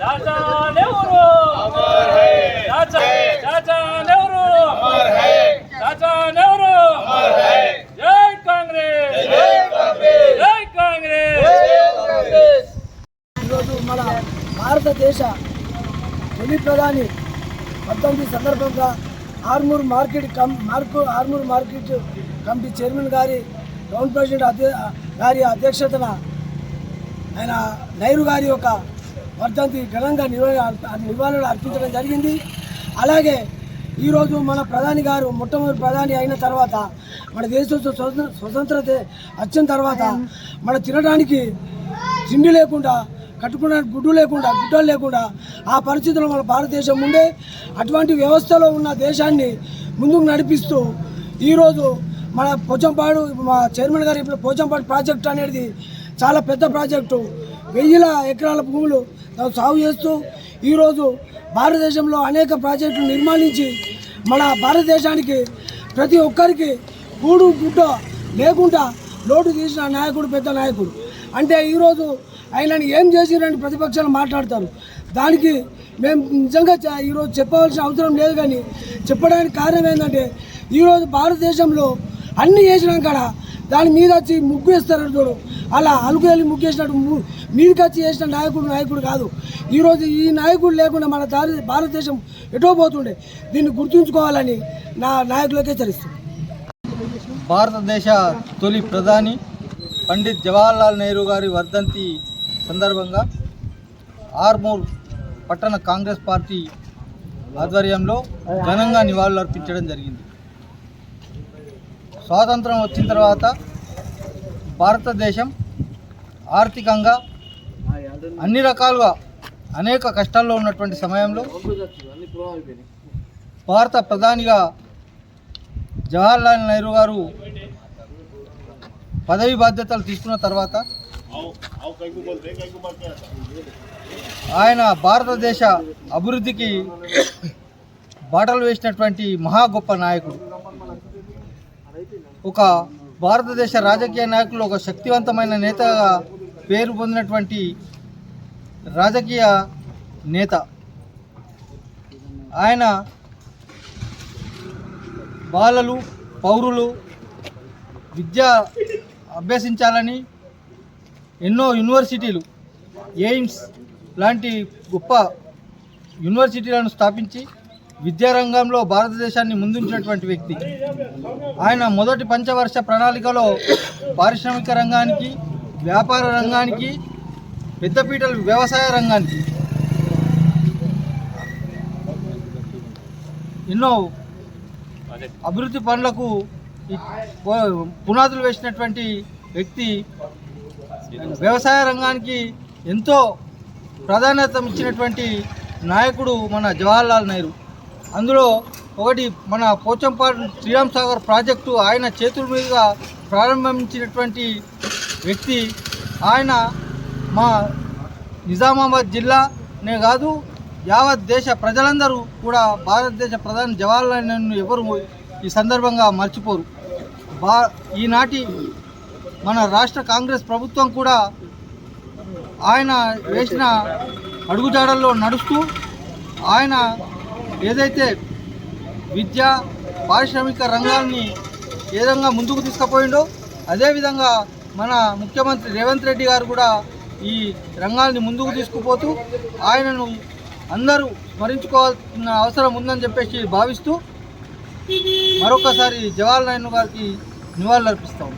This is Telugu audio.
चाचा नेहरू अमर है, चाचा नेहरू अमर है, चाचा नेहरू अमर है। जय कांग्रेस, जय कांग्रेस, जय कांग्रेस, जय कांग्रेस। ఈరోజు మన భారతదేశ తొలి ప్రధాని వర్ధంతి సందర్భంగా ఆర్మూర్ మార్కెట్ కమిటీ చైర్మన్ గారి టౌన్ ప్రెసిడెంట్ గారి అధ్యక్షతన ఆయన నెహ్రూ గారి యొక్క వర్ధంతి ఘనంగా నివాళులు అర్పించడం జరిగింది. అలాగే ఈరోజు మన ప్రధాని గారు మొట్టమొదటి ప్రధాని అయిన తర్వాత మన దేశం స్వతంత్రత వచ్చిన తర్వాత మన తినడానికి తిండి లేకుండా కట్టుకోవడానికి గుడ్డలు లేకుండా ఆ పరిస్థితుల్లో మన భారతదేశం ఉండే అటువంటి వ్యవస్థలో ఉన్న దేశాన్ని ముందుకు నడిపిస్తూ ఈరోజు మన పోచంపాడు మా చైర్మన్ గారు ఇప్పుడు పోచంపాడు ప్రాజెక్టు అనేది చాలా పెద్ద ప్రాజెక్టు. 1000 ఎకరాల భూములు సాగు చేస్తూ ఈరోజు భారతదేశంలో అనేక ప్రాజెక్టులు నిర్మాణించి మన భారతదేశానికి ప్రతి ఒక్కరికి గూడు గుడ్డ లేకుండా లోటు తీసిన నాయకుడు, పెద్ద నాయకుడు. అంటే ఈరోజు ఆయనని ఏం చేసిరని ప్రతిపక్షాలు మాట్లాడతారు. దానికి మేము నిజంగా ఈరోజు చెప్పవలసిన అవసరం లేదు. కానీ చెప్పడానికి కారణం ఏంటంటే ఈరోజు భారతదేశంలో అన్నీ చేసినాం కదా దాని మీద వచ్చి ముగ్గు వేస్తారు చూడు, అలా అలుగు వెళ్ళి ముగ్గు వేసినట్టు మీదకి వచ్చి చేసిన నాయకుడు కాదు. ఈరోజు ఈ నాయకుడు లేకుండా మన భారతదేశం ఎటో పోతుండే. దీన్ని గుర్తుంచుకోవాలని నా నాయకులకే హెచ్చరిస్తుంది. భారతదేశ తొలి ప్రధాని పండిత్ జవహర్లాల్ నెహ్రూ గారి వర్ధంతి సందర్భంగా ఆర్మూర్ పట్టణ కాంగ్రెస్ పార్టీ ఆధ్వర్యంలో ఘనంగా నివాళులు అర్పించడం జరిగింది. స్వాతంత్రం వచ్చిన తర్వాత భారతదేశం ఆర్థికంగా అన్ని రకాలుగా అనేక కష్టాల్లో ఉన్నటువంటి సమయంలో భారత ప్రధానిగా జవహర్లాల్ నెహ్రూ గారు పదవి బాధ్యతలు తీసుకున్న తర్వాత ఆయన భారతదేశ అభివృద్ధికి బాటలు వేసినటువంటి మహా గొప్ప నాయకుడు. ఒక భారతదేశ రాజకీయ నాయకులు ఒక శక్తివంతమైన నేతగా పేరు పొందినటువంటి రాజకీయ నేత. ఆయన బాలలు, పౌరులు విద్య అభ్యసించాలని ఎన్నో యూనివర్సిటీలు, ఎయిమ్స్ లాంటి గొప్ప యూనివర్సిటీలను స్థాపించి విద్యారంగంలో భారతదేశాన్ని ముందుంచినటువంటి వ్యక్తి. ఆయన మొదటి పంచవర్ష ప్రణాళికలో పారిశ్రామిక రంగానికి, వ్యాపార రంగానికి, పెద్దపీటలు వ్యవసాయ రంగానికి ఎన్నో అభివృద్ధి పనులకు పునాదులు వేసినటువంటి వ్యక్తి. వ్యవసాయ రంగానికి ఎంతో ప్రాధాన్యత ఇచ్చినటువంటి నాయకుడు మన జవహర్లాల్ నెహ్రూ. అందులో ఒకటి మన పోచంపాడు శ్రీరామ్ సాగర్ ప్రాజెక్టు ఆయన చేతుల మీదుగా ప్రారంభించినటువంటి వ్యక్తి. ఆయన మా నిజామాబాద్ జిల్లానే కాదు యావత్ దేశ ప్రజలందరూ కూడా భారతదేశ ప్రధాని జవహర్లాల్ నెహ్రూను ఎవరు ఈ సందర్భంగా మర్చిపోరు. ఈనాటి మన రాష్ట్ర కాంగ్రెస్ ప్రభుత్వం కూడా ఆయన వేసిన అడుగుజాడల్లో నడుస్తూ ఆయన ఏదైతే విద్య, పారిశ్రామిక రంగాన్ని ఏ విధంగా ముందుకు తీసుకుపోయిండో అదేవిధంగా మన ముఖ్యమంత్రి రేవంత్ రెడ్డి గారు కూడా ఈ రంగాన్ని ముందుకు తీసుకుపోతూ ఆయనను అందరూ స్మరించుకోవాల్సిన అవసరం ఉందని చెప్పేసి భావిస్తూ మరొకసారి జవహర్లాల్ నెహ్రూ గారికి నివాళులు అర్పిస్తాం.